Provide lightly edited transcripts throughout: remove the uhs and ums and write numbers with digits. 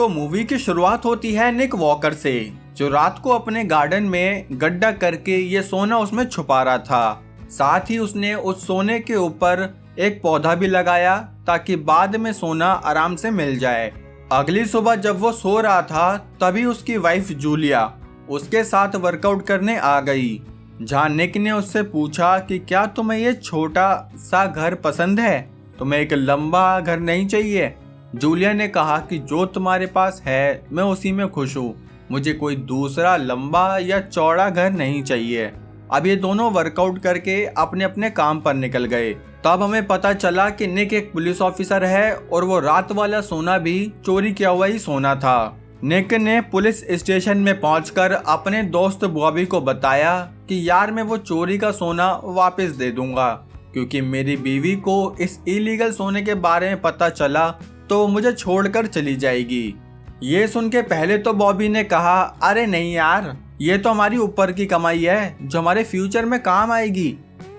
तो मूवी की शुरुआत होती है निक वॉकर से, जो रात को अपने गार्डन में गड्ढा करके ये सोना उसमें छुपा रहा था। साथ ही उसने उस सोने के ऊपर एक पौधा भी लगाया ताकि बाद में सोना आराम से मिल जाए। अगली सुबह जब वो सो रहा था तभी उसकी वाइफ जूलिया उसके साथ वर्कआउट करने आ गई। जहाँ निक ने उससे पूछा कि क्या तुम्हें ये छोटा सा घर पसंद है, तुम्हें एक लंबा घर नहीं चाहिए। जूलिया ने कहा कि जो तुम्हारे पास है मैं उसी में खुश हूँ, मुझे कोई दूसरा लंबा या चौड़ा घर नहीं चाहिए। अब ये दोनों वर्कआउट करके अपने अपने काम पर निकल गए। तब हमें पता चला कि निक एक पुलिस ऑफिसर है और वो रात वाला सोना भी चोरी किया हुआ ही सोना था। निक ने पुलिस स्टेशन में पहुंचकर अपने दोस्त बॉबी को बताया कि यार मैं वो चोरी का सोना वापस दे दूंगा, क्योंकि मेरी बीवी को इस इलीगल सोने के बारे में पता चला तो वो मुझे छोड़कर चली जाएगी। ये सुन के पहले तो बॉबी ने कहा, अरे नहीं यार, ये तो हमारी ऊपर की कमाई है जो हमारे फ्यूचर में काम आएगी।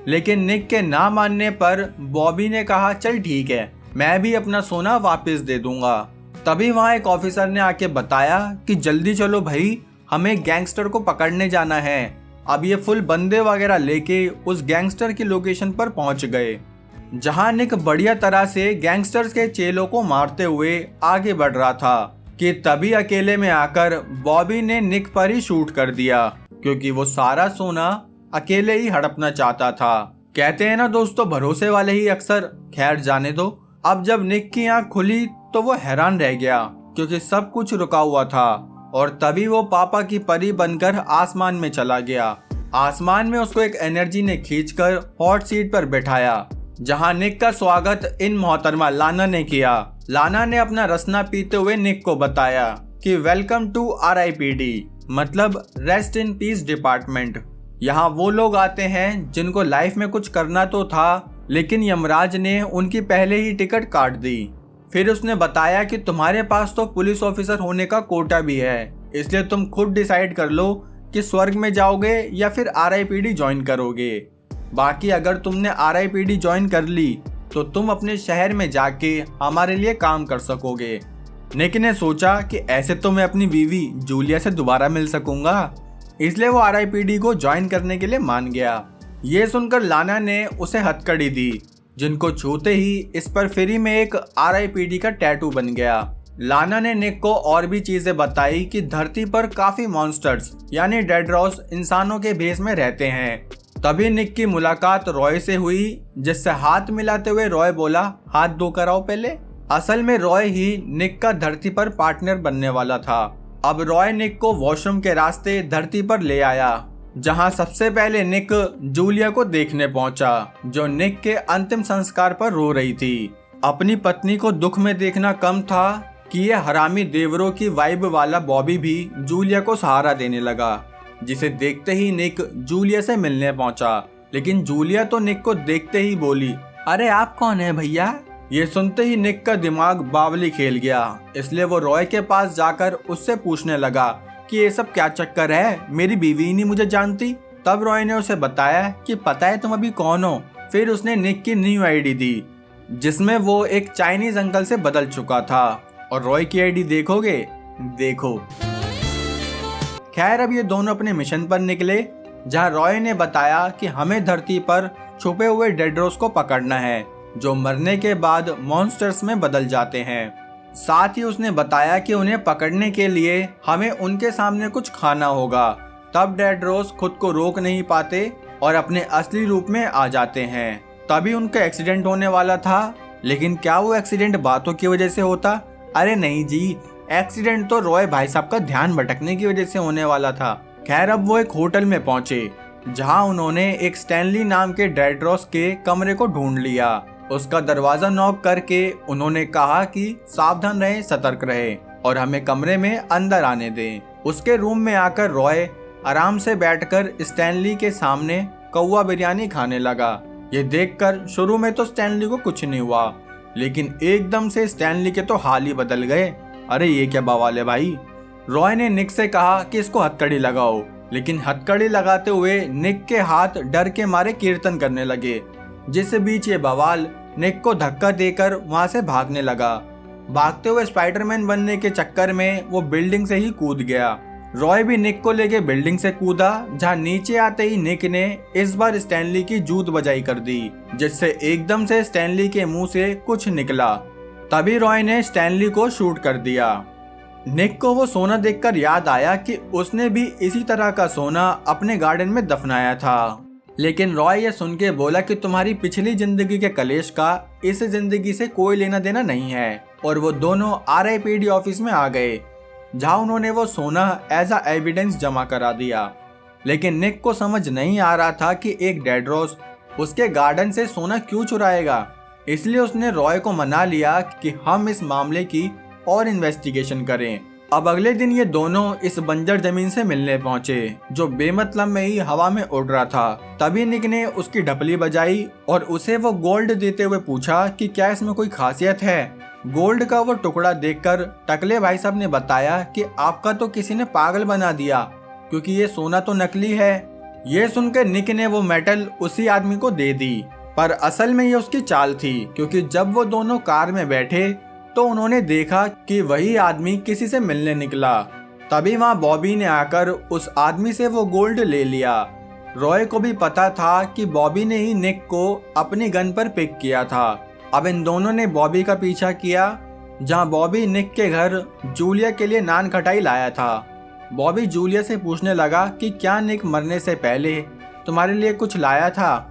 लेकिन निक के ना मानने पर बॉबी ने कहा, चल ठीक है, मैं भी अपना सोना वापस दे दूंगा। तभी वहाँ एक ऑफिसर ने आके बताया कि जल्दी चलो भाई, हमें गैंगस्टर को पकड़ने जाना है। अब ये फुल बंदे वगैरह लेके उस गैंगस्टर की लोकेशन पर पहुंच गए, जहां निक बढ़िया तरह से गैंगस्टर्स के चेलों को मारते हुए आगे बढ़ रहा था कि तभी अकेले में आकर बॉबी ने निक पर ही शूट कर दिया, क्योंकि वो सारा सोना अकेले ही हड़पना चाहता था। कहते हैं ना दोस्तों, भरोसे वाले ही अक्सर। खैर जाने दो। अब जब निक की आंख खुली तो वो हैरान रह गया, क्योंकि सब कुछ रुका हुआ था और तभी वो पापा की परी बनकर आसमान में चला गया। आसमान में उसको एक एनर्जी ने खींचकर हॉट सीट पर बैठाया, जहां निक का स्वागत इन मोहतरमा लाना ने किया। लाना ने अपना रसना पीते हुए निक को बताया कि वेलकम टू RIPD, मतलब रेस्ट इन पीस डिपार्टमेंट। यहाँ वो लोग आते हैं जिनको लाइफ में कुछ करना तो था, लेकिन यमराज ने उनकी पहले ही टिकट काट दी। फिर उसने बताया कि तुम्हारे पास तो पुलिस ऑफिसर होने का कोटा भी है, इसलिए तुम खुद डिसाइड कर लो कि स्वर्ग में जाओगे या फिर RIPD ज्वाइन करोगे। बाकी अगर तुमने RIPD ज्वाइन कर ली तो तुम अपने शहर में जाके हमारे लिए काम कर सकोगे। निक ने सोचा कि ऐसे तो मैं अपनी बीवी जूलिया से दोबारा मिल सकूंगा, इसलिए वो RIPD को ज्वाइन करने के लिए मान गया। ये सुनकर लाना ने उसे हथकड़ी दी, जिनको छूते ही इस पर फ्री में एक RIPD का टैटू बन गया। लाना ने निक को और भी चीजें बताई कि धरती पर काफी मॉन्स्टर्स यानी डेड्रॉस इंसानों के भेष में रहते हैं। तभी निक की मुलाकात रॉय से हुई, जिससे हाथ मिलाते हुए रॉय बोला, हाथ धोकर आओ पहले। असल में रॉय ही निक का धरती पर पार्टनर बनने वाला था। अब रॉय निक को वॉशरूम के रास्ते धरती पर ले आया, जहां सबसे पहले निक जूलिया को देखने पहुंचा, जो निक के अंतिम संस्कार पर रो रही थी। अपनी पत्नी को दुख में देखना कम था कि ये हरामी देवरों की वाइब वाला बॉबी भी जूलिया को सहारा देने लगा, जिसे देखते ही निक जूलिया से मिलने पहुंचा। लेकिन जूलिया तो निक को देखते ही बोली, अरे आप कौन है भैया। ये सुनते ही निक का दिमाग बावली खेल गया, इसलिए वो रॉय के पास जाकर उससे पूछने लगा कि ये सब क्या चक्कर है, मेरी बीवी ही नहीं मुझे जानती। तब रॉय ने उसे बताया कि पता है तुम अभी कौन हो। फिर उसने निक की न्यू आईडी दी, जिसमें वो एक चाइनीज अंकल से बदल चुका था। और रॉय की आईडी देखोगे, देखो। खैर अब ये दोनों अपने मिशन पर निकले, जहां रॉय ने बताया कि हमें धरती पर छुपे हुए डेड्रोस को पकड़ना है, जो मरने के बाद मॉन्स्टर्स में बदल जाते हैं। साथ ही उसने बताया कि उन्हें पकड़ने के लिए हमें उनके सामने कुछ खाना होगा, तब डेड्रोस खुद को रोक नहीं पाते और अपने असली रूप में आ जाते हैं। तभी उनका एक्सीडेंट होने वाला था, लेकिन क्या वो एक्सीडेंट बातों की वजह से होता? अरे नहीं जी, एक्सीडेंट तो रॉय भाई साहब का ध्यान भटकने की वजह से होने वाला था। खैर अब वो एक होटल में पहुंचे, जहां उन्होंने एक स्टैनली नाम के डेड्रोस के कमरे को ढूंढ लिया। उसका दरवाजा नॉक करके उन्होंने कहा कि सावधान रहें, सतर्क रहें और हमें कमरे में अंदर आने दें। उसके रूम में आकर रॉय आराम से बैठकर स्टैनली के सामने कौवा बिरयानी खाने लगा। ये देखकर शुरू में तो स्टैनली को कुछ नहीं हुआ, लेकिन एकदम से स्टैनली के तो हाल ही बदल गए। अरे ये क्या बवाल है भाई। रॉय ने निक से कहा कि इसको हथकड़ी लगाओ, लेकिन हथकड़ी लगाते हुए निक के हाथ डर के मारे कीर्तन करने लगे, जिस बीच ये बवाल निक को धक्का देकर वहां से भागने लगा। भागते हुए स्पाइडरमैन बनने के चक्कर में वो बिल्डिंग से ही कूद गया। रॉय भी निक को लेके बिल्डिंग से कूदा, जहां नीचे आते ही निक ने इस बार स्टैनली की जूत बजाई कर दी, जिससे एकदम से स्टैनली के मुंह से कुछ निकला। तभी रॉय ने स्टैनली को शूट कर दिया। निक को वो सोना देखकर याद आया कि उसने भी इसी तरह का सोना अपने गार्डन में दफनाया था। लेकिन रॉय ये सुन के बोला कि तुम्हारी पिछली जिंदगी के कलेश का इस जिंदगी से कोई लेना देना नहीं है, और वो दोनों RIPD ऑफिस में आ गए, जहां उन्होंने वो सोना एज अ एविडेंस जमा करा दिया। लेकिन निक को समझ नहीं आ रहा था कि एक डेड्रोस उसके गार्डन से सोना क्यों चुराएगा, इसलिए उसने रॉय को मना लिया कि हम इस मामले की और इन्वेस्टिगेशन करें। अब अगले दिन ये दोनों इस बंजर जमीन से मिलने पहुंचे, जो बेमतलब में ही हवा में उड़ रहा था। तभी निक ने उसकी ढपली बजाई और उसे वो गोल्ड देते हुए पूछा कि क्या इसमें कोई खासियत है। गोल्ड का वो टुकड़ा देखकर टकले भाई साहब ने बताया कि आपका तो किसी ने पागल बना दिया, क्योंकि ये सोना तो नकली है। ये सुनकर निक ने वो मेटल उसी आदमी को दे दी, पर असल में ये उसकी चाल थी, क्योंकि जब वो दोनों कार में बैठे तो उन्होंने देखा कि वही आदमी किसी से मिलने निकला। तभी वहाँ बॉबी ने आकर उस आदमी से वो गोल्ड ले लिया। रॉय को भी पता था कि बॉबी ने ही निक को अपनी गन पर पिक किया था। अब इन दोनों ने बॉबी का पीछा किया, जहाँ बॉबी निक के घर जूलिया के लिए नान खटाई लाया था। बॉबी जूलिया से पूछने लगा कि क्या निक मरने से पहले तुम्हारे लिए कुछ लाया था।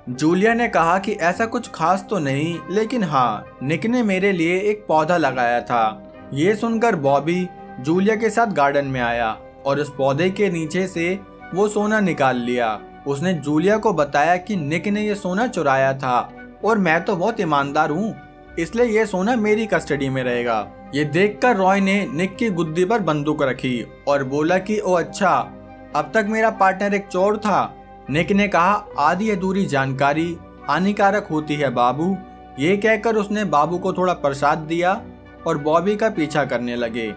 जूलिया ने कहा कि ऐसा कुछ खास तो नहीं, लेकिन हाँ, निक ने मेरे लिए एक पौधा लगाया था। ये सुनकर बॉबी जूलिया के साथ गार्डन में आया और उस पौधे के नीचे से वो सोना निकाल लिया। उसने जूलिया को बताया कि निक ने ये सोना चुराया था और मैं तो बहुत ईमानदार हूँ, इसलिए ये सोना मेरी कस्टडी में रहेगा। ये देखकर रॉय ने निक की गुद्दी पर बंदूक रखी और बोला कि ओ अच्छा, अब तक मेरा पार्टनर एक चोर था। निक ने कहा आधी अधूरी जानकारी हानिकारक होती है बाबू। ये कहकर उसने बाबू को थोड़ा प्रसाद दिया और बॉबी का पीछा करने लगे।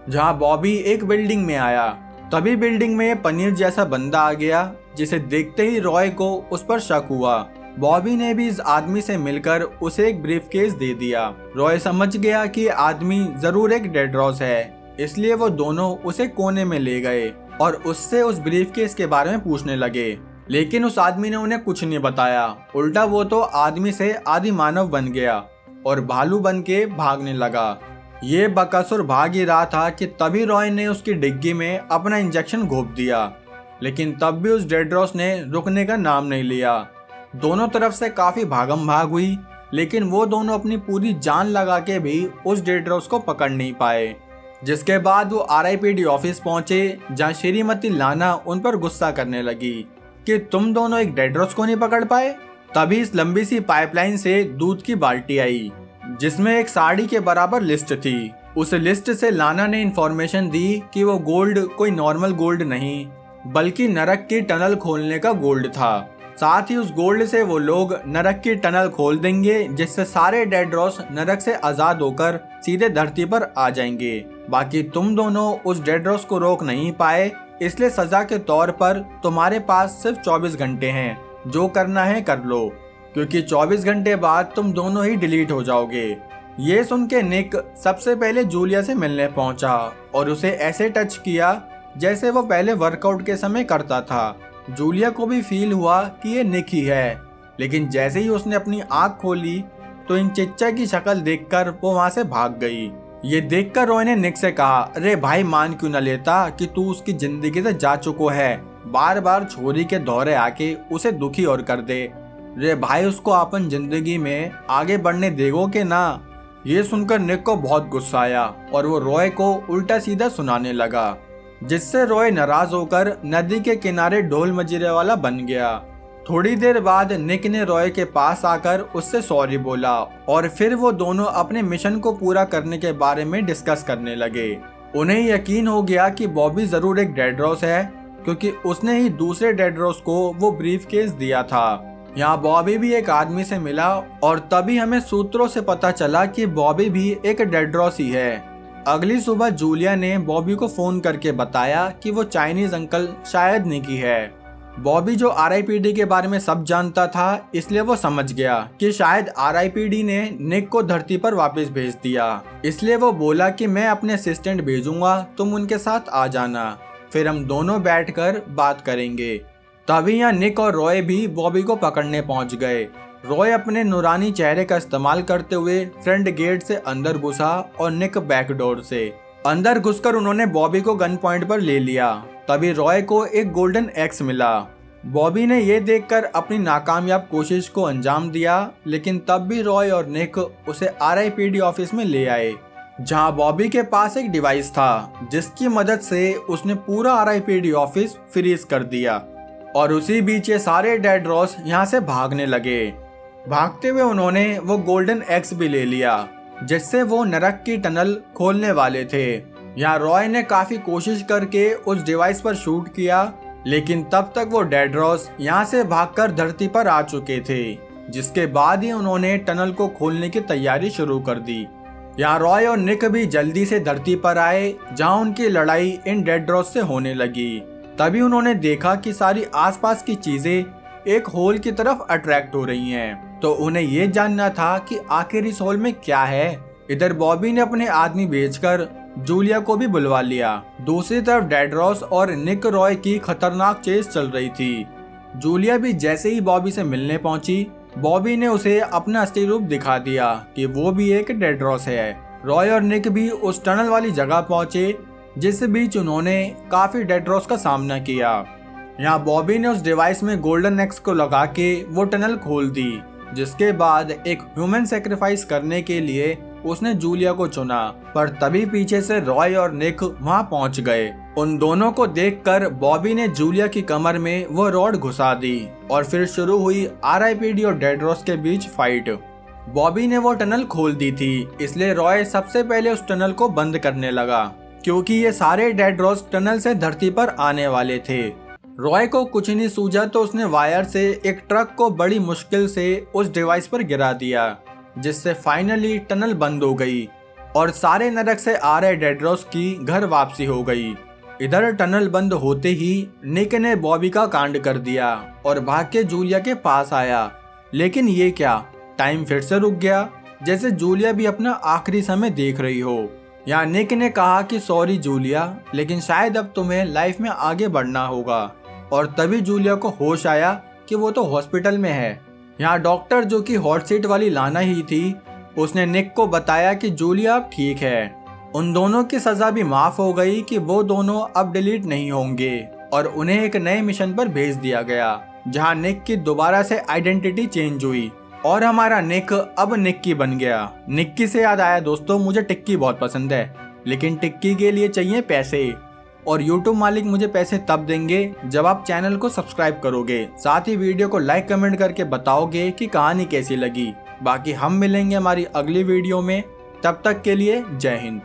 जहां बॉबी एक बिल्डिंग में आया, तभी बिल्डिंग में पनीर जैसा बंदा आ गया, जिसे देखते ही रॉय को उस पर शक हुआ। बॉबी ने भी इस आदमी से मिलकर उसे एक ब्रीफकेस दे दिया। रॉय समझ गया कि आदमी जरूर एक डेड्रॉस है, इसलिए वो दोनों उसे कोने में ले गए और उससे उस ब्रीफकेस के बारे में पूछने लगे। लेकिन उस आदमी ने उन्हें कुछ नहीं बताया। उल्टा वो तो आदमी से आदि मानव बन गया और भालू बन के भागने लगा। ये बकासुर भाग ही रहा था कि तभी रॉय ने उसकी डिग्गी में अपना इंजेक्शन घोंप दिया, लेकिन तब भी उस डेड्रॉस ने रुकने का नाम नहीं लिया। दोनों तरफ से काफी भागम भाग हुई, लेकिन वो दोनों अपनी पूरी जान लगा के भी उस डेड्रॉस को पकड़ नहीं पाए। जिसके बाद वो RIPD ऑफिस पहुंचे, जहाँ श्रीमती लाना उन पर गुस्सा करने लगी कि तुम दोनों एक डेड्रॉस को नहीं पकड़ पाए। तभी इस लंबी सी पाइपलाइन से दूध की बाल्टी आई, जिसमें एक साड़ी के बराबर लिस्ट थी। उस लिस्ट से लाना ने इंफॉर्मेशन दी कि वो गोल्ड कोई नॉर्मल गोल्ड नहीं, बल्कि नरक की टनल खोलने का गोल्ड था। साथ ही उस गोल्ड से वो लोग नरक की टनल खोल देंगे, जिससे सारे डेड्रॉस नरक से आजाद होकर सीधे धरती पर आ जाएंगे। बाकी तुम दोनों उस डेड्रॉस को रोक नहीं पाए, इसलिए सजा के तौर पर तुम्हारे पास सिर्फ 24 घंटे हैं। जो करना है कर लो, क्योंकि 24 घंटे बाद तुम दोनों ही डिलीट हो जाओगे। ये सुन के निक सबसे पहले जूलिया से मिलने पहुंचा और उसे ऐसे टच किया जैसे वो पहले वर्कआउट के समय करता था। जूलिया को भी फील हुआ कि ये निक ही है, लेकिन जैसे ही उसने अपनी आंख खोली तो इन चिच्चा की शक्ल देखकर वो वहां से भाग गई। ये देखकर रॉय ने निक से कहा, अरे भाई मान क्यों न लेता कि तू उसकी जिंदगी से जा चुको है, बार बार छोरी के दौरे आके उसे दुखी और कर दे। रे भाई उसको अपन जिंदगी में आगे बढ़ने देगो के ना। ये सुनकर निक को बहुत गुस्सा आया और वो रॉय को उल्टा सीधा सुनाने लगा, जिससे रॉय नाराज होकर नदी के किनारे ढोल मजीरे वाला बन गया। थोड़ी देर बाद निक ने रॉय के पास आकर उससे सॉरी बोला और फिर वो दोनों अपने मिशन को पूरा करने के बारे में डिस्कस करने लगे। उन्हें यकीन हो गया कि बॉबी जरूर एक डेड्रॉस है, क्योंकि उसने ही दूसरे डेड्रॉस को वो ब्रीफकेस दिया था। यहाँ बॉबी भी एक आदमी से मिला और तभी हमें सूत्रों से पता चला कि बॉबी भी एक डेड्रॉस ही है। अगली सुबह जूलिया ने बॉबी को फोन करके बताया कि वो चाइनीज अंकल शायद निकी है। बॉबी जो आरआईपीडी के बारे में सब जानता था, इसलिए वो समझ गया कि शायद आरआईपीडी ने निक को धरती पर वापस भेज दिया। इसलिए वो बोला कि मैं अपने असिस्टेंट भेजूंगा, तुम उनके साथ आ जाना, फिर हम दोनों बैठकर बात करेंगे। तभी यहाँ निक और रॉय भी बॉबी को पकड़ने पहुंच गए। रॉय अपने नूरानी चेहरे का इस्तेमाल करते हुए फ्रंट गेट से अंदर घुसा और निक बैक डोर से। अंदर घुसकर उन्होंने बॉबी को गन पॉइंट पर ले लिया। तभी रॉय को एक गोल्डन एक्स मिला। बॉबी ने ये देखकर अपनी नाकामयाब कोशिश को अंजाम दिया, लेकिन तब भी रॉय और निक उसे आरआईपीडी ऑफिस में ले आए, जहां बॉबी के पास एक डिवाइस था जिसकी मदद से उसने पूरा आरआईपीडी ऑफिस फ्रीज कर दिया। और उसी बीच ये सारे डेड रॉस यहाँ से भागने लगे। भागते हुए उन्होंने वो गोल्डन एक्स भी ले लिया, जिससे वो नरक की टनल खोलने वाले थे। यहाँ रॉय ने काफी कोशिश करके उस डिवाइस पर शूट किया, लेकिन तब तक वो डेड रॉस यहाँ से भागकर धरती पर आ चुके थे, जिसके बाद ही उन्होंने टनल को खोलने की तैयारी शुरू कर दी। यहाँ रॉय और निक भी जल्दी से धरती पर आए, जहाँ उनकी लड़ाई इन डेड रॉस से होने लगी। तभी उन्होंने देखा कि सारी आसपास की चीजें एक होल की तरफ अट्रैक्ट हो रही हैं, तो उन्हें ये जानना था कि आखिर इस होल में क्या है। इधर बॉबी ने अपने आदमी भेजकर जूलिया को भी बुलवा लिया। दूसरी तरफ डेड रॉस और निक रॉय की खतरनाक चेस चल रही थी। जूलिया भी जैसे ही बॉबी से मिलने पहुंची, बॉबी ने उसे अपना असली रूप दिखा दिया कि वो भी एक डेड रॉस है। रॉय और निक भी उस टनल वाली जगह पहुंचे, जिस बीच उन्होंने काफी डेड रॉस का सामना किया। यहाँ बॉबी ने उस डिवाइस में गोल्डन एक्स को लगा के वो टनल खोल दी, जिसके बाद एक ह्यूमन सेक्रीफाइस करने के लिए उसने जूलिया को चुना। पर तभी पीछे से रॉय और निक वहां पहुंच गए। उन दोनों को देखकर बॉबी ने जूलिया की कमर में वो रॉड घुसा दी और फिर शुरू हुई आरआईपीडी और डेड रॉस के बीच फाइट। बॉबी ने वो टनल खोल दी थी, इसलिए रॉय सबसे पहले उस टनल को बंद करने लगा, क्योंकि ये सारे डेड रॉस टनल से धरती पर आने वाले थे। रॉय को कुछ नहीं सूझा तो उसने वायर से एक ट्रक को बड़ी मुश्किल से उस डिवाइस पर गिरा दिया, जिससे फाइनली टनल बंद हो गई और सारे नरक से आ रहे डेड रॉस की घर वापसी हो गई। इधर टनल बंद होते ही निक ने बॉबी का कांड कर दिया और भाग के जूलिया के पास आया, लेकिन ये क्या, टाइम फिर से रुक गया, जैसे जूलिया भी अपना आखिरी समय देख रही हो। यहाँ निक ने कहा कि सॉरी जूलिया, लेकिन शायद अब तुम्हें लाइफ में आगे बढ़ना होगा। और तभी जूलिया को होश आया कि वो तो हॉस्पिटल में है। यहाँ डॉक्टर, जो कि हॉट सीट वाली लाना ही थी, उसने निक को बताया कि जूलिया अब ठीक है। उन दोनों की सजा भी माफ हो गई कि वो दोनों अब डिलीट नहीं होंगे और उन्हें एक नए मिशन पर भेज दिया गया, जहाँ निक की दोबारा से आइडेंटिटी चेंज हुई और हमारा निक अब निक्की बन गया। निक्की से याद आया दोस्तों, मुझे टिक्की बहुत पसंद है, लेकिन टिक्की के लिए चाहिए पैसे, और YouTube मालिक मुझे पैसे तब देंगे जब आप चैनल को सब्सक्राइब करोगे, साथ ही वीडियो को लाइक कमेंट करके बताओगे कि कहानी कैसी लगी। बाकी हम मिलेंगे हमारी अगली वीडियो में, तब तक के लिए जय हिंद।